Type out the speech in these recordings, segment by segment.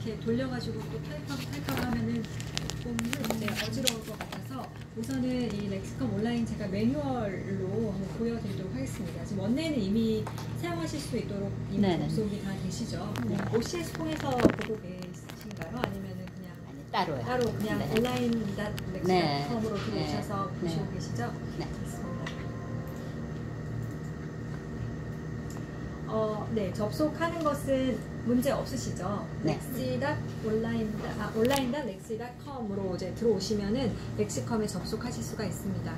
이렇게 돌려가지고 또 탈칵 하면은 조금 어지러울 것 같아서 우선은 이 렉시컴 온라인 제가 매뉴얼로 한번 보여드리도록 하겠습니다. 지금 원내는 이미 사용하실 수 있도록 이미 접속이 다 되시죠? OCS 통해서 보고 계신가요? 아니면은 그냥 따로요. 따로 그냥 온라인.렉시컴으로 들어오셔서 보시고 계시죠? 네. 네, 접속하는 것은 문제 없으시죠? 네. 온라인.렉시.com으로 이제 들어오시면은 렉시컴에 접속하실 수가 있습니다.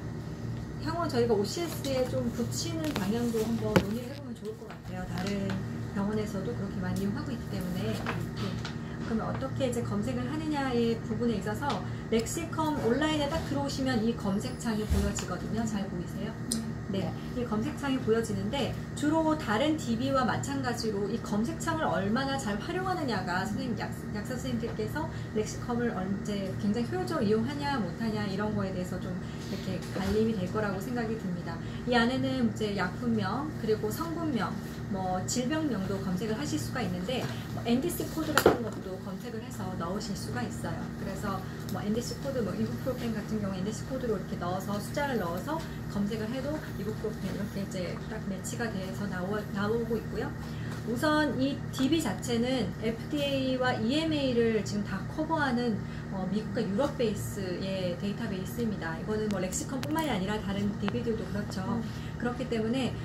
향후 저희가 OCS에 좀 붙이는 방향도 한번 논의를 해보면 좋을 것 같아요. 다른 병원에서도 그렇게 많이 이용하고 있기 때문에. 네. 그러면 어떻게 이제 검색을 하느냐의 부분에 있어서 렉시컴 온라인에 딱 들어오시면 이 검색창이 보여지거든요. 잘 보이세요? 네, 이 검색창이 보여지는데 주로 다른 DB와 마찬가지로 이 검색창을 얼마나 잘 활용하느냐가 선생님, 약사 선생님들께서 렉시컴을 언제 굉장히 효율적으로 이용하냐 못하냐 이런 거에 대해서 좀 이렇게 갈림이 될 거라고 생각이 듭니다. 이 안에는 이제 약품명 그리고 성분명 뭐 질병명도 검색을 하실 수가 있는데 뭐 NDC 코드 같은 것도 검색을 해서 넣으실 수가 있어요. 그래서 뭐 NDC 코드, 뭐 이부프로펜 같은 경우에 NDC 코드로 이렇게 넣어서 숫자를 넣어서 검색을 해도 이부프로펜 이렇게 이제 딱 매치가 돼서 나오고 있고요. 우선 이 DB 자체는 FDA와 EMA를 지금 다 커버하는 미국과 유럽 베이스의 데이터베이스입니다. 이거는 뭐 렉시컴뿐만이 아니라 다른 DB들도 그렇죠. 그렇기 때문에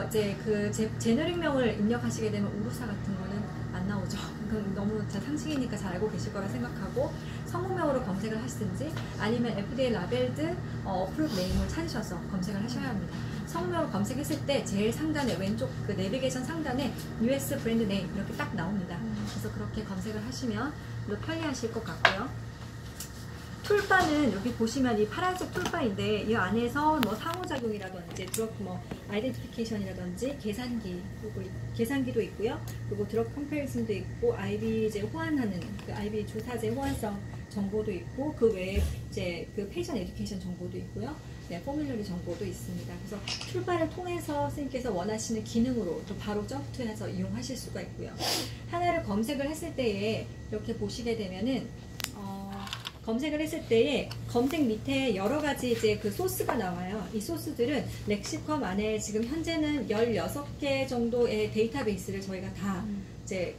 이제 그 제너릭명을 입력하시게 되면 우루사 같은 거는 안 나오죠. 그건 너무 상식이니까 잘 알고 계실 거라 생각하고 성분명으로 검색을 하시든지 아니면 FDA 라벨드 어프로브 네임을 찾으셔서 검색을 하셔야 합니다. 성분명으로 검색했을 때 제일 상단에 왼쪽 그 내비게이션 상단에 US 브랜드 네임 이렇게 딱 나옵니다. 그래서 그렇게 검색을 하시면 편리하실 것 같고요. 툴바는 여기 보시면 이 파란색 툴바인데 이 안에서 뭐 상호작용이라든지 드럭 뭐 아이덴티피케이션이라든지 계산기도 있고요. 그리고 드럭 컴패리슨도 있고 IV 이제 호환하는 그 IV 주사제 호환성 정보도 있고 그 외에 이제 그 페이션 에듀케이션 정보도 있고요. 네, 포뮬러리 정보도 있습니다. 그래서 툴바를 통해서 선생님께서 원하시는 기능으로 또 바로 점프해서 이용하실 수가 있고요. 하나를 검색을 했을 때에 이렇게 보시게 되면은 검색을 했을 때에 검색 밑에 여러 가지 이제 그 소스가 나와요. 이 소스들은 렉시컴 안에 지금 현재는 16개 정도의 데이터베이스를 저희가 다 이제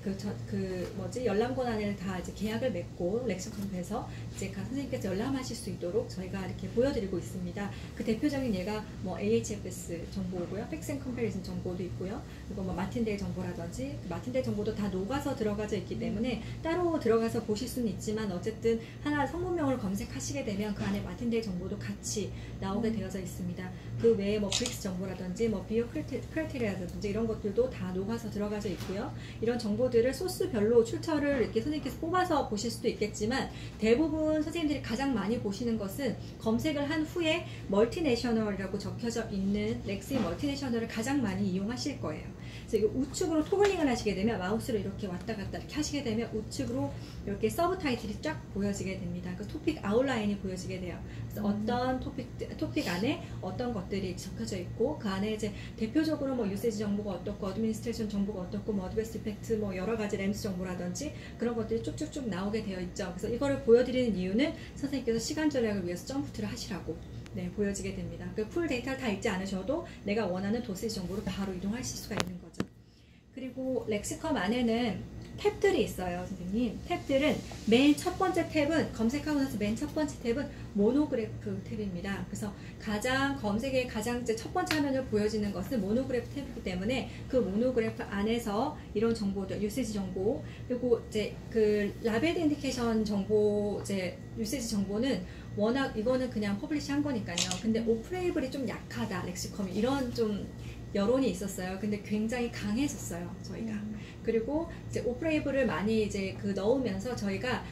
열람권한을 다 이제 계약을 맺고 렉시컴에서 이제 각 선생님께서 열람하실 수 있도록 저희가 이렇게 보여드리고 있습니다. 그 대표적인 예가 뭐 AHFS 정보고요, 팩스 앤 컴패리슨 정보도 있고요, 그리고 뭐 마틴데일 정보라든지 마틴데일 정보도 다 녹아서 들어가져 있기 때문에 따로 들어가서 보실 수는 있지만 어쨌든 하나 성분명을 검색하시게 되면 그 안에 마틴데일 정보도 같이 나오게 되어져 있습니다. 그 외에 뭐 브릭스 정보라든지 뭐 비오 크라이테리아라든지 이런 것들도 다 녹아서 들어가져 있고요. 이런 정보들을 소스별로 출처를 이렇게 선생님께서 뽑아서 보실 수도 있겠지만 대부분 선생님들이 가장 많이 보시는 것은 검색을 한 후에 멀티내셔널이라고 적혀져 있는 렉시 멀티내셔널을 가장 많이 이용하실 거예요. 그래서 이거 우측으로 토글링을 하시게 되면 마우스로 이렇게 왔다 갔다 이렇게 하시게 되면 우측으로 이렇게 서브 타이틀이 쫙 보여지게 됩니다. 그 토픽 아웃라인이 보여지게 돼요. 그래서 어떤 토픽 안에 어떤 것들이 적혀져 있고 그 안에 이제 대표적으로 뭐 유세지 정보가 어떻고 어드미니스트레이션 정보가 어떻고 뭐 어드베스트 이펙트 뭐 여러 가지 램스 정보라든지 그런 것들이 쭉쭉쭉 나오게 되어 있죠. 그래서 이거를 보여드리는 이유는 선생님께서 시간 절약을 위해서 점프트를 하시라고 보여지게 됩니다. 그 풀 데이터를 다 읽지 않으셔도 내가 원하는 도시지 정보로 바로 이동하실 수가 있는 거죠. 그리고 렉시컴 안에는 탭들이 있어요, 선생님. 탭들은 맨 첫 번째 탭은 검색하고 나서 맨 첫 번째 탭은 모노그래프 탭입니다. 그래서 가장 검색의 가장 첫 번째 화면을 보여지는 것은 모노그래프 탭이기 때문에 그 모노그래프 안에서 이런 정보들, 유세지 정보, 그리고 이제 그 라벨 인디케이션 정보, 이제 유세지 정보는 워낙 이거는 그냥 퍼블리시 한 거니까요. 근데 오프레이블이 좀 약하다, 렉시컴이 이런 좀 여론이 있었어요. 근데 굉장히 강했었어요, 저희가. 그리고 이제 오프레이블을 많이 이제 그 넣으면서 저희가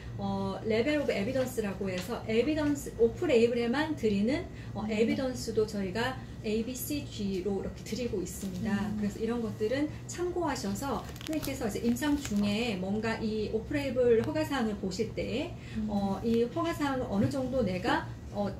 레벨 오브 에비던스라고 해서 에비던스 오프레이블에만 드리는 에비던스도 저희가 A, B, C, G로 이렇게 드리고 있습니다. 그래서 이런 것들은 참고하셔서 선생님께서 이제 임상 중에 뭔가 이 오프레이블 허가사항을 보실 때 이 허가사항을 어느 정도 내가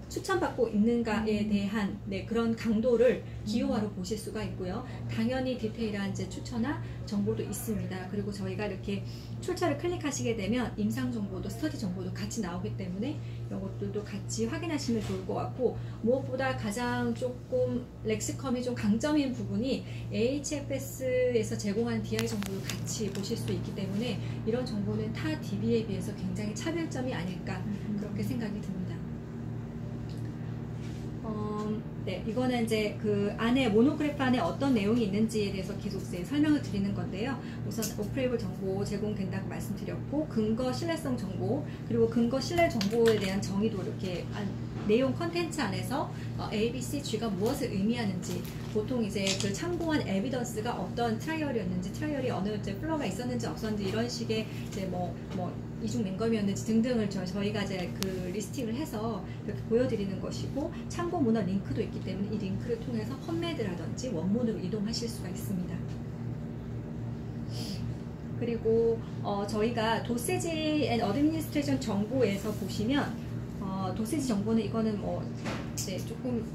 추천받고 있는가에 대한 네, 그런 강도를 기호화로 보실 수가 있고요. 당연히 디테일한 이제 추천화 정보도 있습니다. 그리고 저희가 이렇게 출처를 클릭하시게 되면 임상 정보도 스터디 정보도 같이 나오기 때문에 이런 것들도 같이 확인하시면 좋을 것 같고, 무엇보다 가장 조금 렉스컴이 좀 강점인 부분이 AHFS에서 제공하는 DI 정보를 같이 보실 수 있기 때문에 이런 정보는 타 DB에 비해서 굉장히 차별점이 아닐까 그렇게 생각이 듭니다. 네, 이거는 이제 그 안에 모노그래프 안에 어떤 내용이 있는지에 대해서 계속 설명을 드리는 건데요. 우선 오프레이블 정보 제공된다고 말씀드렸고, 근거 신뢰성 정보, 그리고 근거 신뢰 정보에 대한 정의도 이렇게 내용 컨텐츠 안에서 A, B, C, G가 무엇을 의미하는지, 보통 이제 그 참고한 에비던스가 어떤 트라이얼이었는지, 트라이얼이 어느 이제 플러가 있었는지 없었는지 이런 식의 이제 뭐 이중 맹검이었는지 등등을 저희가 이제 그 리스팅을 해서 이렇게 보여드리는 것이고, 참고 문헌 링크도 있기 때문에 이 링크를 통해서 펀매드라든지 원문으로 이동하실 수가 있습니다. 그리고 저희가 도세지 앤 어드미니스트레이션 정보에서 보시면 도세지 정보는 이거는 뭐 이제 조금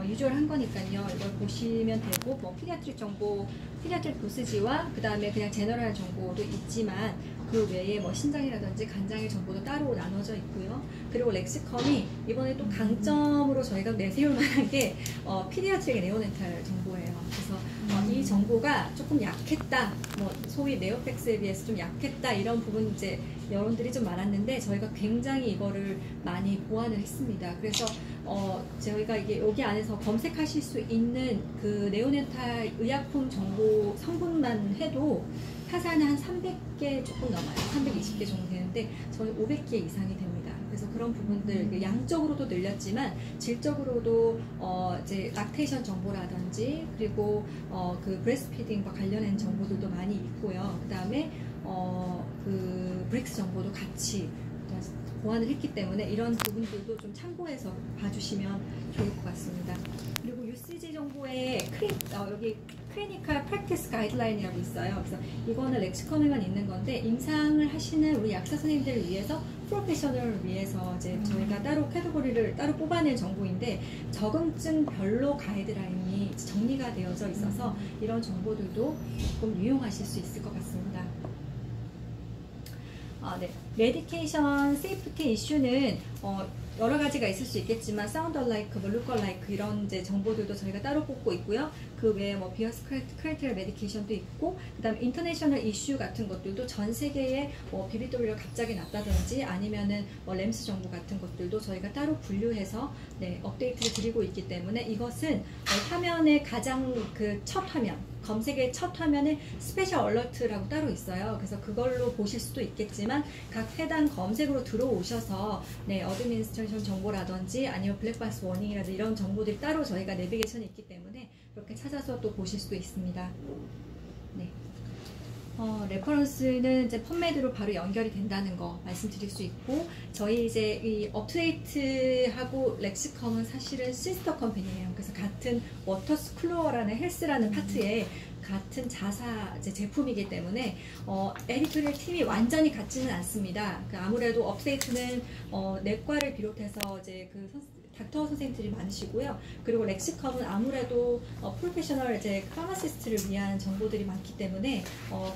유저한 거니까요. 이걸 보시면 되고, 뭐 피디아트릭 정보, 피디아트릭 도세지와 그 다음에 그냥 제너럴 정보도 있지만 그 외에 뭐 신장이라든지 간장의 정보도 따로 나눠져 있고요. 그리고 렉스컴이 이번에 또 강점으로 저희가 내세울 만한 게 피디아트릭의 네오네탈 정보예요. 그래서 이 정보가 조금 약했다, 뭐 소위 네오팩스에 비해서 좀 약했다, 이런 부분 이제 여론들이 좀 많았는데 저희가 굉장히 이거를 많이 보완을 했습니다. 그래서 저희가 이게 여기 안에서 검색하실 수 있는 그 네오네탈 의약품 정보 성분만 해도 타사는 한 300개 조금 넘어요. 320개 정도 되는데 저희 500개 이상이 됩니다. 그래서 그런 부분들 양적으로도 늘렸지만 질적으로도 이제 락테이션 정보라든지, 그리고 그 브레스피딩과 관련된 정보들도 많이 있고요. 그 다음에 그 브릭스 정보도 같이 보완을 했기 때문에 이런 부분들도 좀 참고해서 봐주시면 좋을 것 같습니다. 그리고 UCG 정보에 여기 클리니컬 프랙티스 가이드라인이라고 있어요. 그래서 이거는 렉시컴에만 있는 건데, 임상을 하시는 우리 약사 선생님들을 위해서, 프로페셔널을 위해서 이제 저희가 따로 카테고리를 따로 뽑아낸 정보인데, 적응증별로 가이드라인이 정리가 되어져 있어서 이런 정보들도 조금 유용하실 수 있을 것 같습니다. 네. 메디케이션 세이프티 이슈는 여러 가지가 있을 수 있겠지만 사운드 얼라이크, 뭐 룩 얼라이크 이런 이제 정보들도 저희가 따로 뽑고 있고요. 그 외에 뭐 비어스 크라이테리아 메디케이션도 있고, 그다음에 인터내셔널 이슈 같은 것들도 전 세계에 뭐 BBW가 갑자기 났다든지 아니면은 뭐 램스 정보 같은 것들도 저희가 따로 분류해서 네, 업데이트를 드리고 있기 때문에 이것은 화면의 가장 그 첫 화면, 검색의 첫 화면에 스페셜 얼러트라고 따로 있어요. 그래서 그걸로 보실 수도 있겠지만 각 해당 검색으로 들어오셔서 네, 어드미니스트레이션 정보라든지 아니면 블랙박스 워닝이라든지 이런 정보들이 따로 저희가 내비게이션이 있기 때문에 그렇게 찾아서 또 보실 수도 있습니다. 네. 레퍼런스는 이제 펀메드로 바로 연결이 된다는 거 말씀드릴 수 있고, 저희 이제 이 업투데이트하고 렉시컴은 사실은 시스터 컴퍼니예요. 그래서 같은 워터스 클로어라는 헬스라는 파트에 같은 자사 제품이기 때문에 에디토리얼 팀이 완전히 같지는 않습니다. 아무래도 업데이트는 내과를 비롯해서 이제 그 닥터 선생님들이 많으시고요. 그리고 렉시컴은 아무래도 프로페셔널 이제 파마시스트를 위한 정보들이 많기 때문에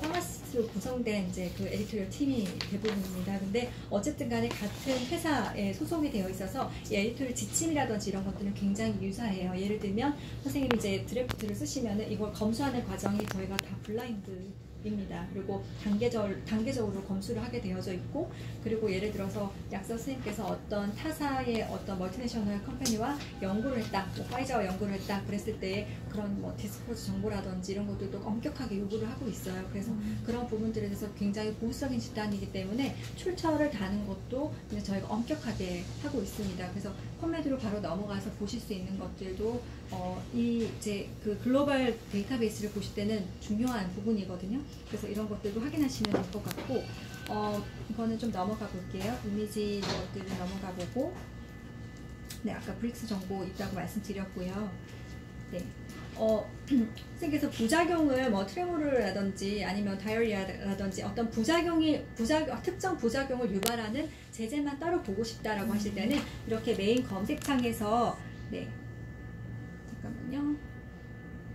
파마시스트로 구성된 이제 그 에디토리얼 팀이 대부분입니다. 근데 어쨌든 간에 같은 회사에 소속이 되어 있어서 이 에디토리얼 지침이라든지 이런 것들은 굉장히 유사해요. 예를 들면 선생님이 이제 드래프트를 쓰시면은 이걸 검수하는 과정이 저희가 다 블라인드입니다. 그리고 단계적으로 검수를 하게 되어져 있고, 그리고 예를 들어서 약사 선생님께서 어떤 타사의 어떤 멀티내셔널 컴퍼니와 연구를 했다, 뭐 파이자와 연구를 했다 그랬을 때 그런 뭐 디스크로즈 정보라든지 이런 것들도 엄격하게 요구를 하고 있어요. 그래서 그런 부분들에 대해서 굉장히 보수적인 집단이기 때문에 출처를 다는 것도 이제 저희가 엄격하게 하고 있습니다. 그래서 펀메드로 바로 넘어가서 보실 수 있는 것들도 이 이제 그 글로벌 데이터베이스를 보실 때는 중요한 부분이거든요. 그래서 이런 것들도 확인하시면 될 것 같고, 이거는 좀 넘어가 볼게요. 이미지 것들을 넘어가 보고, 네, 아까 브릭스 정보 있다고 말씀드렸고요. 네. 선생님께서 부작용을 뭐 트레모르라든지 아니면 다이어리아라든지 어떤 특정 부작용을 유발하는 제제만 따로 보고 싶다라고 하실 때는 이렇게 메인 검색창에서 네, 잠깐만요.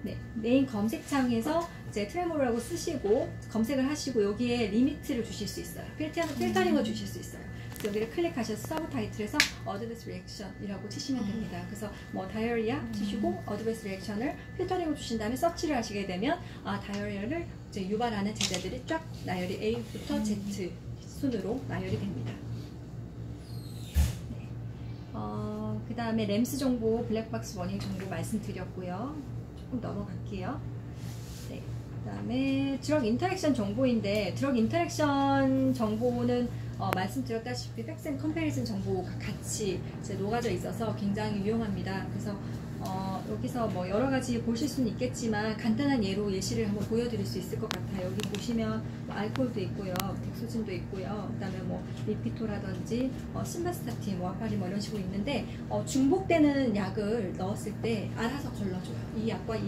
네, 메인 검색창에서 이제 트레모르라고 쓰시고 검색을 하시고 여기에 리미트를 주실 수 있어요. 필터링을 주실 수 있어요. 여기를 클릭하셔서 서브 타이틀에서 어드밴스 리액션이라고 치시면 됩니다. 그래서 뭐 다이어리아 치시고 어드밴스 리액션을 필터링을 주신 다음에 서치를 하시게 되면 다이어리아를 이제 유발하는 제제들이 쫙 나열이 A부터 Z 순으로 나열이 됩니다. 네. 그 다음에 램스 정보, 블랙박스 워닝 정보 말씀드렸고요. 조금 넘어갈게요. 네. 그 다음에 드럭 인터랙션 정보인데 드럭 인터랙션 정보는 말씀드렸다시피 팩스 앤 컴패리즌 정보가 같이 이제 녹아져 있어서 굉장히 유용합니다. 그래서 여기서 뭐 여러 가지 보실 수는 있겠지만 간단한 예로 예시를 한번 보여드릴 수 있을 것 같아요. 여기 보시면 뭐 알코올도 있고요, 덱소진도 있고요, 그다음에 뭐 리피토라든지 심바스타틴, 와파린 뭐 이런 식으로 있는데 중복되는 약을 넣었을 때 알아서 걸러줘요. 이 약과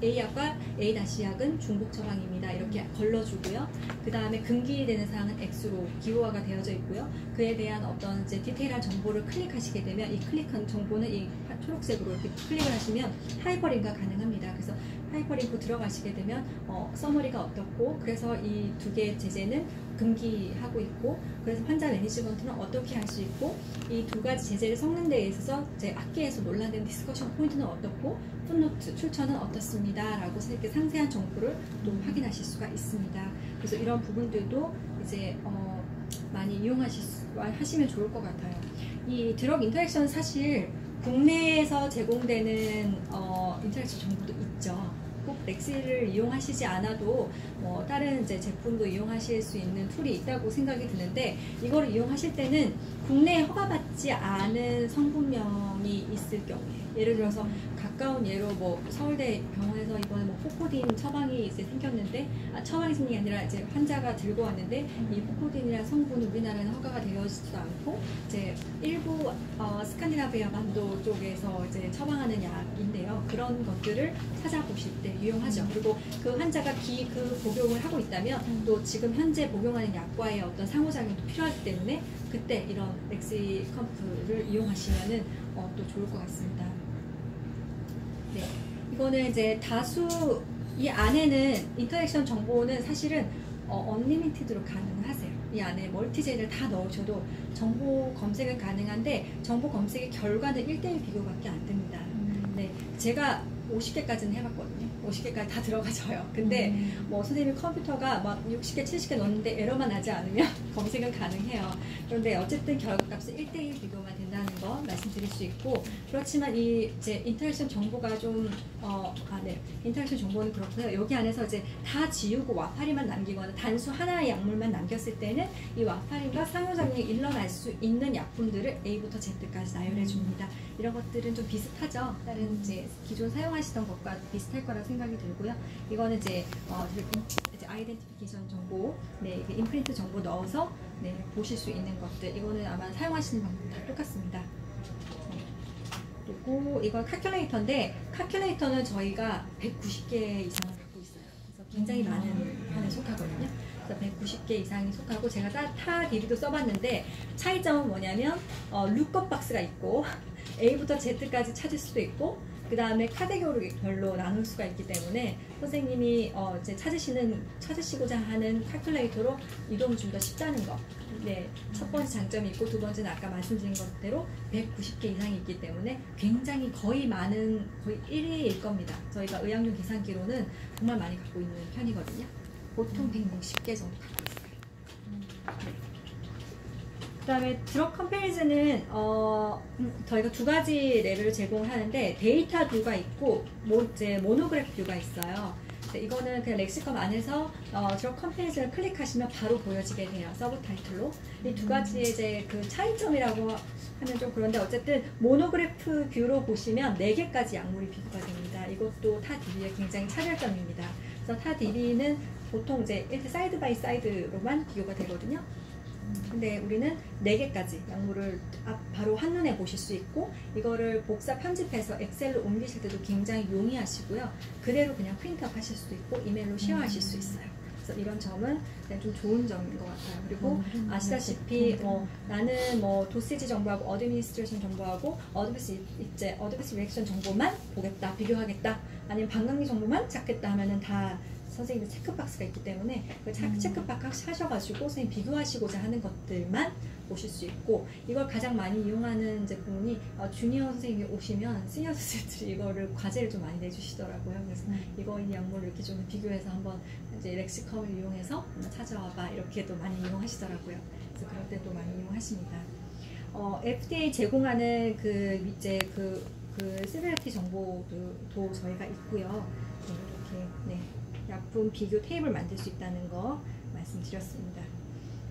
A 약과 A-약은 중복 처방입니다. 이렇게 걸러주고요. 그 다음에 금기되는 사항은 X로 기호화가 되어져 있고요. 그에 대한 어떤 이제 디테일한 정보를 클릭하시게 되면 이 클릭한 정보는 이 초록색으로 이렇게 클릭을 하시면 하이퍼링크가 가능합니다. 그래서 하이퍼링크 들어가시게 되면 서머리가 어떻고 그래서 이 두 개의 제제는 금기하고 있고 그래서 환자 매니지먼트는 어떻게 할 수 있고 이 두 가지 제제를 섞는 데 있어서 이제 학계에서 논란된 디스커션 포인트는 어떻고 풋노트 출처는 어떻습니다 라고 이렇게 상세한 정보를 또 확인하실 수가 있습니다. 그래서 이런 부분들도 이제 많이 이용하시면 좋을 것 같아요. 이 드럭 인터랙션 사실 국내에서 제공되는 인터랙션 정보도 있죠. 꼭 렉시를 이용하시지 않아도 뭐 다른 이제 제품도 이용하실 수 있는 툴이 있다고 생각이 드는데 이거를 이용하실 때는 국내에 허가받지 않은 성분명이 있을 경우에 예를 들어서 가까운 예로 뭐 서울대 병원에서 이번에 뭐 포코딘 처방이 이제 생겼는데 처방이 생긴 게 아니라 이제 환자가 들고 왔는데 이 포코딘이라는 성분은 우리나라에는 허가가 되어지지도 않고 이제 일부 스칸디나비아 반도 쪽에서 이제 처방하는 약인데요. 그런 것들을 찾아보실 때 유용하죠. 그리고 그 환자가 그 복용을 하고 있다면 또 지금 현재 복용하는 약과의 어떤 상호작용도 필요하기 때문에 그때 이런 렉시 컴프를 이용하시면은 또 좋을 것 같습니다. 네, 이거는 이제 다수 이 안에는 인터랙션 정보는 사실은 언리미티드로 가능하세요. 이 안에 멀티제를 다 넣으셔도 정보 검색은 가능한데 정보 검색의 결과는 1:1 비교밖에 안 됩니다. 네, 제가 50개까지는 해봤거든요. 50개까지 다 들어가져요. 근데 뭐 선생님 컴퓨터가 막 60개, 70개 넣었는데 에러만 나지 않으면 검색은 가능해요. 그런데 어쨌든 결과값은 1:1 비교만 된다는 거 말씀드릴 수 있고 그렇지만 이 이제 인터랙션 정보가 좀 네, 인터랙션 정보는 그렇고요. 여기 안에서 이제 다 지우고 와파린만 남기거나 단수 하나의 약물만 남겼을 때는 이 와파린과 상호작용이 일어날 수 있는 약품들을 A부터 Z까지 나열해 줍니다. 이런 것들은 좀 비슷하죠. 다른 이제 기존 사용하시던 것과 비슷할 거라 생각이 들고요. 이거는 이제 아이덴티피케이션 정보, 네, 임프린트 정보 넣어서 네, 보실 수 있는 것들. 이거는 아마 사용하시는 방법 다 똑같습니다. 네. 그리고 이건 카큘레이터인데 카큘레이터는 저희가 190개 이상을 갖고 있어요. 그래서 굉장히 많은 편에 속하거든요. 그래서 190개 이상이 속하고 제가 타 DB도 써봤는데 차이점은 뭐냐면 룩업 박스가 있고 A부터 Z까지 찾을 수도 있고 그 다음에 카테고리별로 나눌 수가 있기 때문에 선생님이 이제 찾으시고자 하는 칼큘레이터로 이동이 좀 더 쉽다는 거. 네, 첫 번째 장점이 있고 두 번째는 아까 말씀드린 것대로 190개 이상이 있기 때문에 굉장히 거의 1위일 겁니다. 저희가 의학용 계산기로는 정말 많이 갖고 있는 편이거든요. 보통 160개 정도 갖고 있어요. 네. 그 다음에 드럭 컴패리즌은 저희가 두 가지 랩을 제공하는데 데이터 뷰가 있고 모노그래프 뷰가 있어요. 이거는 그냥 렉시컴 안에서 드럭 컴패리즌을 클릭하시면 바로 보여지게 돼요. 서브 타이틀로. 이 두 가지의 이제 그 차이점이라고 하면 좀 그런데 어쨌든 모노그래프 뷰로 보시면 4개까지 약물이 비교가 됩니다. 이것도 타 DB의 굉장히 차별점입니다. 그래서 타 DB는 보통 이제 이렇게 사이드 바이 사이드로만 비교가 되거든요. 근데 우리는 4개까지 약물을 바로 한눈에 보실 수 있고, 이거를 복사 편집해서 엑셀로 옮기실 때도 굉장히 용이하시고요. 그대로 그냥 프린트업 하실 수도 있고 이메일로 쉐어하실 수 있어요. 그래서 이런 점은 좀 좋은 점인 것 같아요. 그리고 아시다시피 나는 뭐 도세지 정보하고 어드미니스트레이션 정보하고 어드밴스 리액션 정보만 보겠다, 비교하겠다, 아니면 방광리 정보만 찾겠다 하면은 다 선생님들 체크박스가 있기 때문에 그 체크박스 하셔가지고 선생님 비교하시고자 하는 것들만 보실 수 있고, 이걸 가장 많이 이용하는 이제 부분이 주니어 선생님이 오시면 시니어 선생님들이 이거를 과제를 좀 많이 내주시더라고요. 그래서 이거 이 약물을 이렇게 좀 비교해서 한번 이제 렉시컴을 이용해서 찾아와봐, 이렇게도 많이 이용하시더라고요. 그래서 그럴 때도 많이 이용하십니다. FDA 제공하는 그 시빌리티 정보도 저희가 있고요. 이렇게 약품 비교 테이블 만들 수 있다는 거 말씀드렸습니다.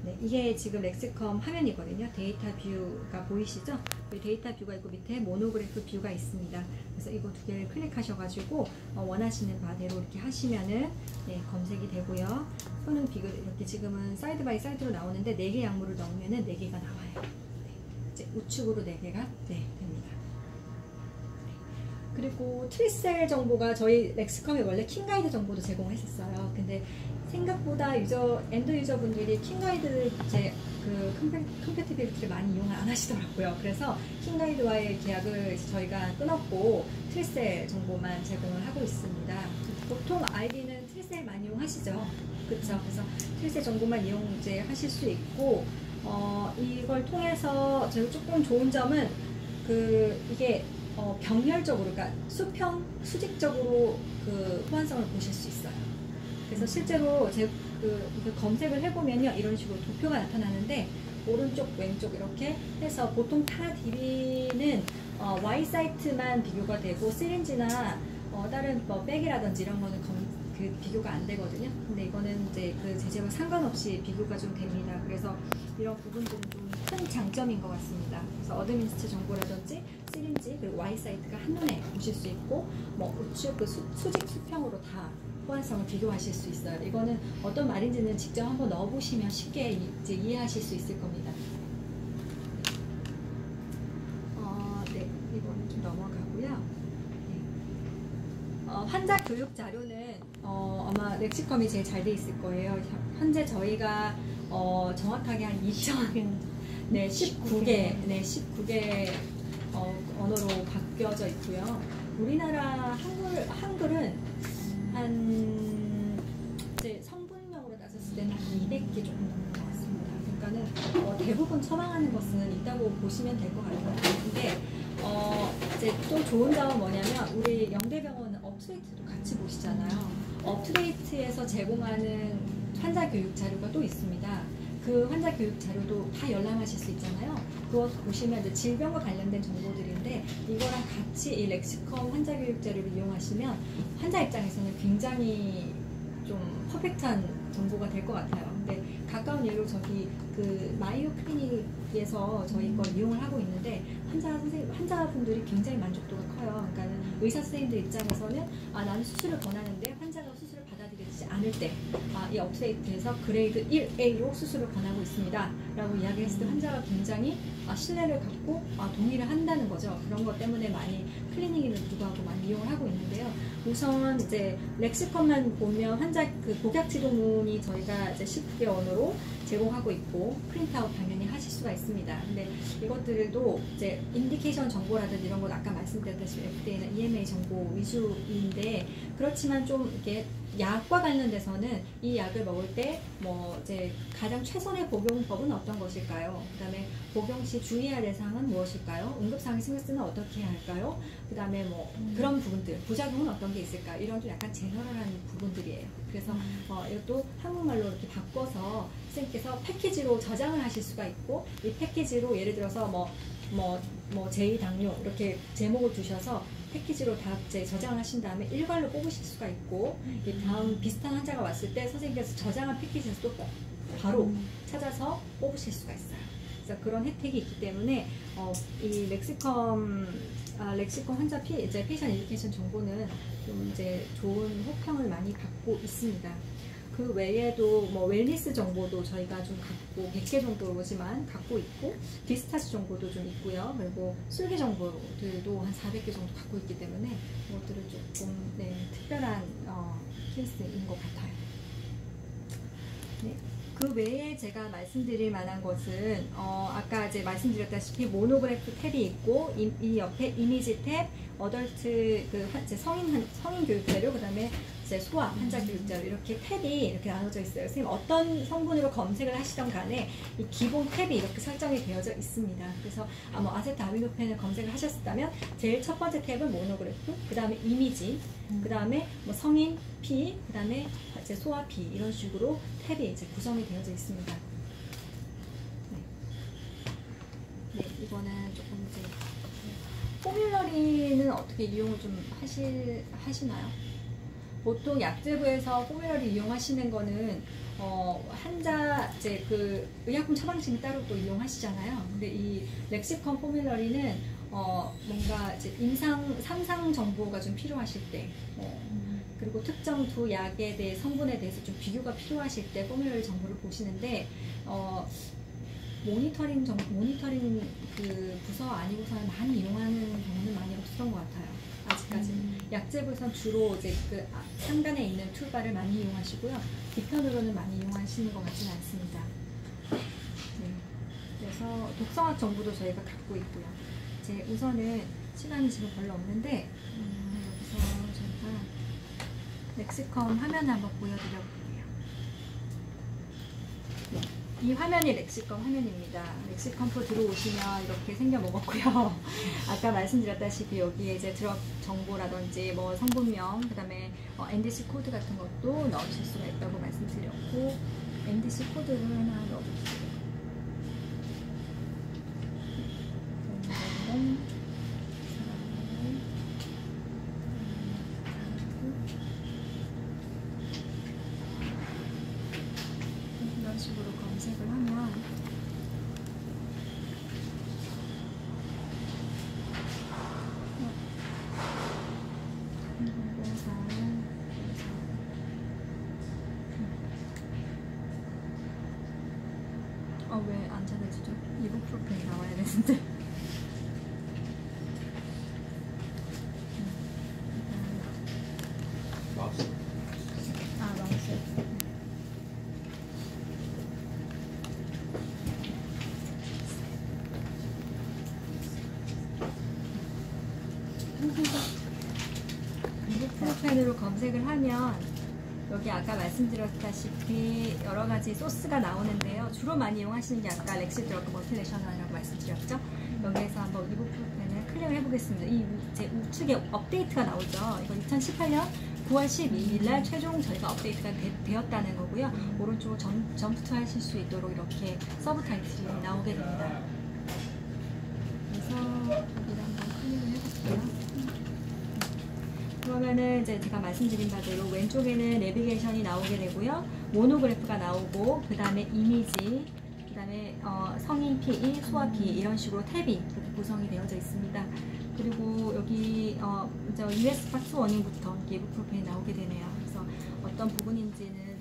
네, 이게 지금 렉시컴 화면이거든요. 데이터 뷰가 보이시죠? 데이터 뷰가 있고 밑에 모노그래프 뷰가 있습니다. 그래서 이거 2개를 클릭하셔가지고 원하시는 바대로 이렇게 하시면은 검색이 되고요. 또는 비교, 이렇게 지금은 사이드 바이 사이드로 나오는데 4개 약물을 넣으면은 4개가 나와요. 이제 우측으로 4개가 됩니다. 그리고 트리셀 정보가 저희 렉시컴이 원래 킹가이드 정보도 제공했었어요. 근데 생각보다 엔드 유저분들이 킹가이드를 이제 컴패티빌리티를 많이 이용을 안 하시더라고요. 그래서 킹가이드와의 계약을 저희가 끊었고 트리셀 정보만 제공을 하고 있습니다. 보통 아이디는 트리셀 많이 이용하시죠? 그렇죠? 그래서 트리셀 정보만 하실 수 있고, 이걸 통해서 저희 조금 좋은 점은 이게 병렬적으로, 그러니까 수직적으로 호환성을 보실 수 있어요. 그래서 실제로 검색을 해보면요, 이런 식으로 도표가 나타나는데, 오른쪽, 왼쪽 이렇게 해서 보통 타 DB는 Y 사이트만 비교가 되고, 시린지나 다른 백이라든지 이런 거는 비교가 안 되거든요. 근데 이거는 이제 제재와 상관없이 비교가 좀 됩니다. 그래서 이런 부분들은 좀 큰 장점인 것 같습니다. 그래서 어드미니스트 정보라든지 시린지 그리고 Y 사이트가 한눈에 보실 수 있고, 우측 수직 수평으로 다 호환성을 비교하실 수 있어요. 이거는 어떤 말인지는 직접 한번 넣어보시면 쉽게 이제 이해하실 수 있을 겁니다. 네, 이거는 좀 넘어가고요. 환자 교육 자료는 아마 렉시컴이 제일 잘 돼 있을 거예요. 현재 저희가 정확하게 한 19개 언어로 바뀌어져 있고요. 우리나라 한글은 이제 성분명으로 따졌을 때는 한 200개 조금 넘는 것 같습니다. 그러니까는 대부분 처방하는 것은 있다고 보시면 될 것 같아요. 근데 이제 또 좋은 점은 뭐냐면, 우리 영대병원은 업투데이트도 같이 보시잖아요. 업투데이트에서 제공하는 환자 교육 자료가 또 있습니다. 그 환자 교육 자료도 다 열람하실 수 있잖아요. 그거 보시면 이제 질병과 관련된 정보들인데, 이거랑 같이 이 렉시컴 환자 교육 자료를 이용하시면 환자 입장에서는 굉장히 좀 퍼펙트한 정보가 될 것 같아요. 근데 가까운 예로 저기 마이오 클리닉에서 저희 걸 이용을 하고 있는데, 환자분들이 굉장히 만족도가 커요. 그러니까 의사 선생님들 입장에서는 나는 수술을 권하는데 환자가 수술을 받아들이지 않을 때 이 업데이트에서 그레이드 1A로 수술을 권하고 있습니다 라고 이야기했을 때 환자가 굉장히 신뢰를 갖고 동의를 한다는 거죠. 그런 것 때문에 많이 클리닉에도 불구하고 많이 이용을 하고 있는데요. 우선 이제 렉시컴만 보면 환자 복약 치료문이 저희가 이제 19개 언어로 제공하고 있고, 프린트아웃 당연히 하실 수가 있습니다. 근데 이것들도 이제 인디케이션 정보라든지 이런 건 아까 말씀드렸다시피 FDA나 EMA 정보 위주인데, 그렇지만 좀 이렇게 약과 관련돼서는 이 약을 먹을 때 이제 가장 최선의 복용법은 어떤 것일까요? 그 다음에 복용 시 주의해야 될 사항은 무엇일까요? 응급사항이 생겼으면 어떻게 해야 할까요? 그 다음에 그런 부분들, 부작용은 어떤 게 있을까? 이런 좀 약간 제너럴한 부분들이에요. 그래서 이것도 한국말로 이렇게 바꿔서 선생님께서 패키지로 저장을 하실 수가 있고, 이 패키지로 예를 들어서 제2당뇨 이렇게 제목을 두셔서 패키지로 다 저장을 하신 다음에 일괄로 뽑으실 수가 있고, 이 다음 비슷한 환자가 왔을 때 선생님께서 저장한 패키지에서 또 바로 찾아서 뽑으실 수가 있어요. 그래서 그런 혜택이 있기 때문에 이 렉시컴 환자 페이션 인디케이션 정보는 좀 이제 좋은 호평을 많이 받고 있습니다. 그 외에도 뭐 웰니스 정보도 저희가 좀 갖고 100개 정도지만 갖고 있고 디스타스 정보도 좀 있고요. 그리고 술기 정보들도 한 400개 정도 갖고 있기 때문에 그것들은 조금 네, 특별한 케이스인 것 같아요. 네. 그 외에 제가 말씀드릴 만한 것은 아까 이제 말씀드렸다시피 모노그래프 탭이 있고 이 옆에 이미지 탭, 어덜트 그 이제 성인 교육 자료, 그다음에 이제 소아 환자 교육 자료 이렇게 탭이 이렇게 나눠져 있어요. 선생님 어떤 성분으로 검색을 하시던 간에 이 기본 탭이 이렇게 설정이 되어져 있습니다. 그래서 뭐 아세트아미노펜을 검색을 하셨다면 제일 첫 번째 탭은 모노그래프, 그다음에 이미지, 그다음에 뭐 성인 P, 그다음에 이제 소아 P 이런 식으로 탭이 이제 구성이 되어져 있습니다. 네, 이거는 조금 이제 포뮬러리는 어떻게 이용을 좀 하시나요? 보통 약제부에서 포뮬러리 이용하시는 거는 환자 이제 그 의약품 처방심을 따로 또 이용하시잖아요. 근데 이 렉시컨 포뮬러리는 뭔가 이제 상상 정보가 좀 필요하실 때, 그리고 특정 두 약에 대해 성분에 대해서 좀 비교가 필요하실 때 포뮬러리 정보를 보시는데 모니터링 그 부서 아니고서는 많이 이용하는 경우는 많이 없었던 것 같아요. 아직까지는. 약제부에서는 주로 이제 그 상단에 있는 툴바를 많이 이용하시고요. 뒤편으로는 많이 이용하시는 것 같지는 않습니다. 네. 그래서 독성학 정보도 저희가 갖고 있고요. 이제 우선은 시간이 지금 별로 없는데 여기서 저희가 렉시컴 화면을 한번 보여드려 볼게요. 이 화면이 렉시컴 화면입니다. 렉시컴4 들어오시면 이렇게 생겨 먹었고요. 아까 말씀드렸다시피 여기에 이제 드럭 정보라든지 뭐 성분명, 그 다음에 NDC 코드 같은 것도 넣으실 수가 있다고 말씀드렸고, NDC 코드를 하나 넣어볼게요. 이런 식으로 검색을 하면 왜 안 찾아지죠? 이부프로펜이 나와야 되는데. 마우스. 마우스. 이부프로펜으로 검색을 하면 여기 아까 말씀드렸다시피 여러 가지 소스가 나오는데요. 주로 많이 이용하시는 게 아까 렉시드러그 멀티내셔널이라고 말씀드렸죠. 여기에서 한번 이부프로펜을 클릭을 해보겠습니다. 이 제 우측에 업데이트가 나오죠. 이거 2018년 9월 12일 날 최종 저희가 업데이트가 되었다는 거고요. 오른쪽으로 점프트 하실 수 있도록 이렇게 서브 타이틀이 나오게 됩니다. 그래서 여기를 한번 클릭을 해볼게요. 그러면은 이제 제가 말씀드린 바대로 왼쪽에는 내비게이션이 나오게 되고요. 모노그래프가 나오고, 그 다음에 이미지, 그 다음에 성인 PE, 소아 PE 이런 식으로 탭이 이렇게 구성이 되어져 있습니다. 그리고 여기 US 박스 워닝부터 이부프로펜이 나오게 되네요. 그래서 어떤 부분인지는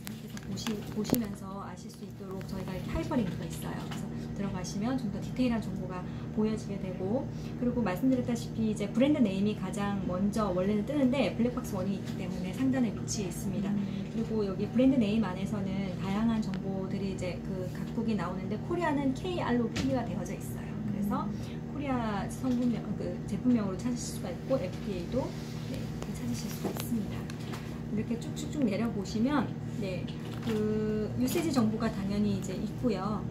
보시면서 아실 수 있도록 저희가 하이퍼링크가 있어요. 그래서 들어가시면 좀 더 디테일한 정보가 보여지게 되고, 그리고 말씀드렸다시피 이제 브랜드 네임이 가장 먼저 원래는 뜨는데 블랙박스 원이 있기 때문에 상단에 위치해 있습니다. 그리고 여기 브랜드 네임 안에서는 다양한 정보들이 이제 그 각국이 나오는데 코리아는 KR로 표기가 되어져 있어요. 그래서 코리아 성분명, 그 제품명으로 찾으실 수가 있고 FDA도 네, 이렇게 찾으실 수가 있습니다. 이렇게 쭉쭉쭉 내려보시면 네, 그 유세지 정보가 당연히 이제 있고요.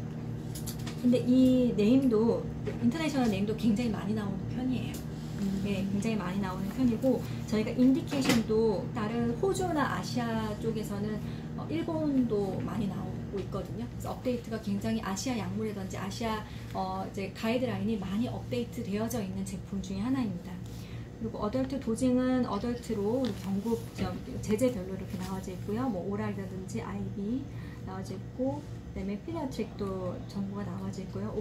근데 이 네임도 인터내셔널 네임도 굉장히 많이 나오는 편이에요. 네, 굉장히 많이 나오는 편이고, 저희가 인디케이션도 다른 호주나 아시아 쪽에서는 일본도 많이 나오고 있거든요. 그래서 업데이트가 굉장히 아시아 약물이라든지 아시아 이제 가이드라인이 많이 업데이트 되어져 있는 제품 중에 하나입니다. 그리고 어덜트 도징은 어덜트로 경국 제재별로 이렇게 나와져 있고요. 뭐 오랄이라든지 IV 나와져 있고, 그다음에 피디아트릭도 정보가 나와져 있고요.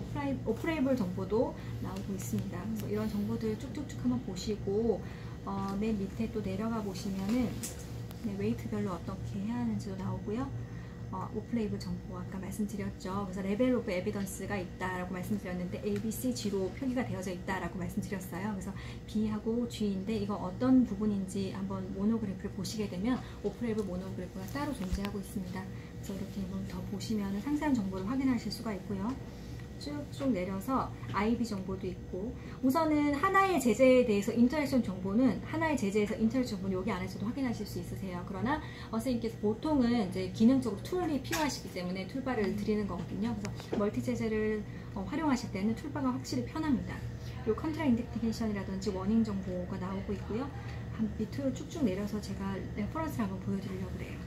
오프레이블 정보도 나오고 있습니다. 그래서 이런 정보들 쭉쭉쭉 한번 보시고 맨 밑에 또 내려가 보시면은 네, 웨이트별로 어떻게 해야 하는지도 나오고요. 오프레이블 정보 아까 말씀드렸죠. 그래서 레벨 오브 에비던스가 있다라고 말씀드렸는데 A, B, C, G로 표기가 되어져 있다라고 말씀드렸어요. 그래서 B하고 G인데 이거 어떤 부분인지 한번 모노그래프를 보시게 되면 오프레이블 모노그래프가 따로 존재하고 있습니다. 그래서 이렇게 한번 더 보시면 상세한 정보를 확인하실 수가 있고요. 쭉쭉 내려서 IB 정보도 있고, 우선은 하나의 제재에 대해서 인터랙션 정보는 하나의 제재에서 인터랙션 정보는 여기 안에서도 확인하실 수 있으세요. 그러나 선생님께서 보통은 이제 기능적으로 툴이 필요하시기 때문에 툴바를 드리는 거거든요. 그래서 멀티 제재를 활용하실 때는 툴바가 확실히 편합니다. 요 컨트라 인디케이션이라든지 워닝 정보가 나오고 있고요. 밑으로 쭉쭉 내려서 제가 레퍼런스를 한번 보여드리려고 그래요.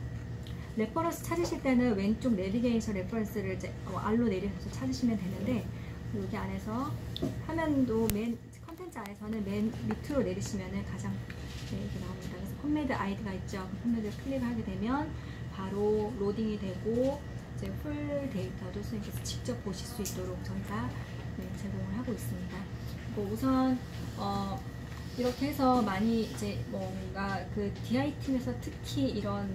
레퍼런스 찾으실 때는 왼쪽 내비게이션 레퍼런스를 이제 알로 내려서 찾으시면 되는데, 여기 안에서 화면도 맨 컨텐츠 안에서는 맨 밑으로 내리시면 가장 이렇게 나옵니다. 그래서 컴매드 아이디가 있죠. 그 컴매드를 클릭하게 되면 바로 로딩이 되고 이제 풀 데이터도 선생님께서 직접 보실 수 있도록 저희가 제공을 하고 있습니다. 그리고 우선 이렇게 해서 많이 이제 뭔가 그 DI팀에서 특히 이런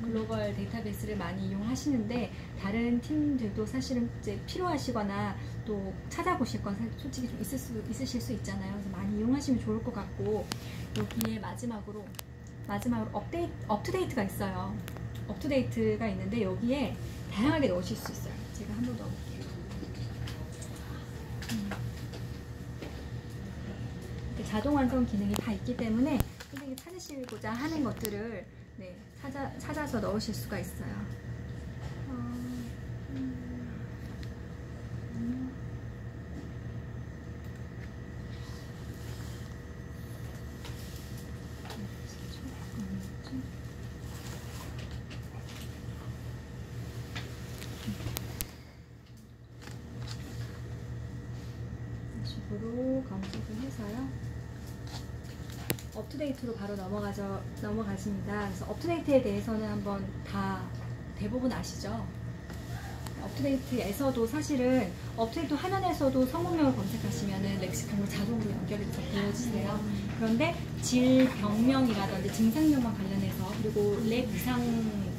글로벌 데이터베이스를 많이 이용하시는데, 다른 팀들도 사실은 이제 필요하시거나 또 찾아보실 건 솔직히 좀 있으실 수 있잖아요. 그래서 많이 이용하시면 좋을 것 같고, 여기에 마지막으로 업투데이트가 있어요. 업투데이트가 있는데 여기에 다양하게 넣으실 수 있어요. 제가 한번 넣어볼게요. 자동 완성 기능이 다 있기 때문에 선생님이 찾으시고자 하는 것들을 찾아서 넣으실 수가 있어요. 식으로 검색을 해서요. 업투데이트로 바로 넘어가십니다. 그래서 업투데이트에 대해서는 한번 대부분 아시죠? 업투데이트에서도 사실은 업투데이트 화면에서도 성분명을 검색하시면은 렉시컬로 자동으로 연결이 돼서 보여지세요. 그런데 질병명이라든지 증상명만 관련해서, 그리고 렉 이상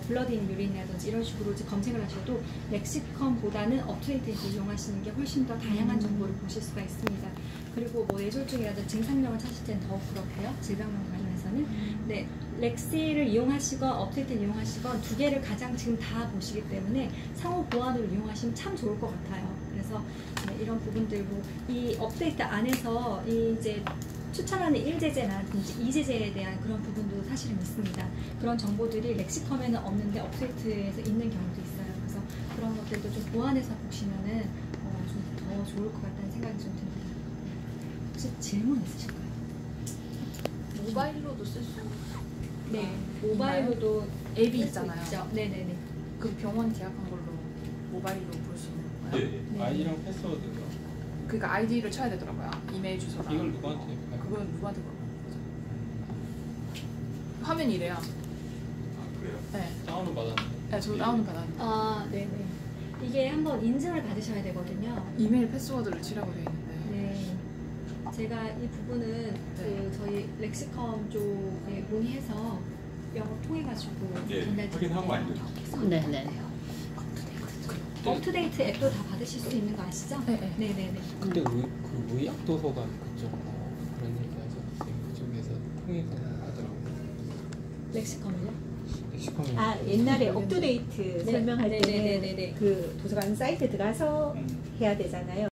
블러드인 유린이라든지 이런 식으로 이제 검색을 하셔도 렉시컨보다는 업투데이트에서 이용하시는 게 훨씬 더 다양한 정보를 보실 수가 있습니다. 그리고 뇌졸중이라든지 증상명을 찾을 때는 더욱 그렇고요. 질병명 관련해서는. 네, 렉시를 이용하시건 업데이트를 이용하시건 두 개를 가장 지금 다 보시기 때문에 상호 보완으로 이용하시면 참 좋을 것 같아요. 그래서 이런 부분들로 이 업데이트 안에서 이제 추천하는 1제재라든지 2제재에 대한 그런 부분도 사실은 있습니다. 그런 정보들이 렉시컴에는 없는데 업데이트에서 있는 경우도 있어요. 그래서 그런 것들도 좀 보완해서 보시면은 좀 더 좋을 것 같다는 생각이 좀 듭니다. 혹시 질문 있으실까요? 모바일로도 쓸 수 있나요? 네, 모바일로도 앱이 있잖아요. 있죠. 네네네. 그 병원 계약한 걸로 모바일로 볼 수 있는 거예요? 네, 아이디랑 패스워드가. 그러니까 아이디를 쳐야 되더라고요. 이메일 주소랑. 이걸 누구한테 해요? 그건 누구한테 물어보는 거죠? 화면이 이래요. 아, 그래요? 네. 다운을 받았는데. 네, 저 다운을 받았는데. 네네. 이게 한번 인증을 받으셔야 되거든요. 이메일 패스워드를 치라고 되어 있는데. 네. 제가 이 부분은 그 저희 렉시컴 쪽에 문의해서 영어 통해가지고 확인하고 알려요. 네네. 업투데이트 앱도 다 받으실 수 있는 거 아시죠? 네. 네네네. 근데 그 의학도서관 그쪽 그런 얘기 하셨어요. 그쪽에서 통해서 하더라고요. 렉시컴이요? 멕시코는 옛날에 업투데이트 설명할 때 네네네네. 그 도서관 사이트 들어가서 해야 되잖아요.